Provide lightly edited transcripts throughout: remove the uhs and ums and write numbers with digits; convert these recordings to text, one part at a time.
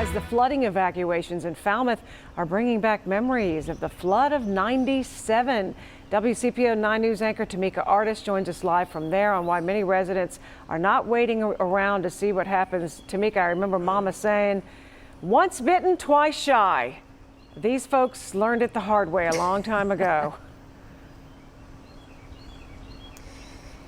as the flooding evacuations in Falmouth are bringing back memories of the flood of '97. WCPO 9 News anchor TIMYKA Artist joins us live from there on why many residents are not waiting around to see what happens. TIMYKA, I remember Mama saying, once bitten, twice shy. These folks learned it the hard way a long time ago.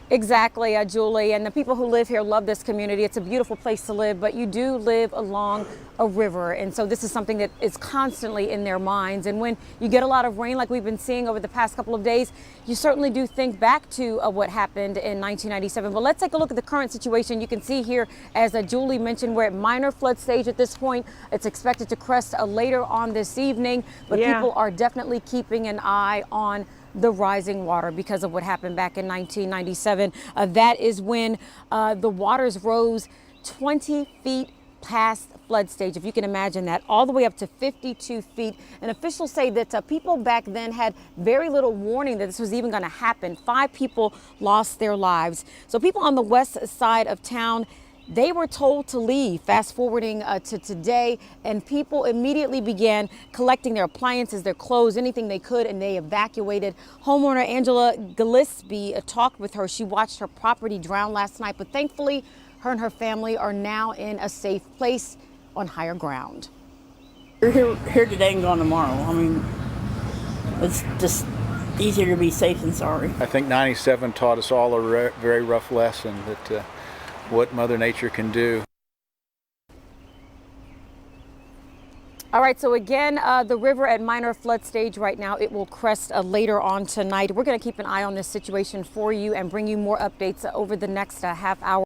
Exactly, Julie, and the people who live here love this community. It's a beautiful place to live, but you do live along a river, and so this is something that is constantly in their minds. And when you get a lot of rain like we've been seeing over the past couple of days, you certainly do think back to what happened in 1997. But let's take a look at the current situation. You can see here, as Julie mentioned, we're at minor flood stage at this point. It's expected to crest later on this evening, but people are definitely keeping an eye on the rising water because of what happened back in 1997. That is when the waters rose 20 feet past flood stage, if you can imagine that, all the way up to 52 feet. And officials say that people back then had very little warning that this was even going to happen. 5 people lost their lives. So people on the west side of town, they were told to leave. Fast forwarding to today, and people immediately began collecting their appliances, their clothes, anything they could, and they evacuated. Homeowner Angela GILLISPIE talked with her. She watched her property drown last night, but thankfully her and her family are now in a safe place on higher ground. We're here today and gone tomorrow. I mean, it's just easier to be safe than sorry. I think 97 taught us all a very rough lesson that what Mother Nature can do. All right, so again, the river at minor flood stage right now. It will crest later on tonight. We're going to keep an eye on this situation for you and bring you more updates over the next half hour.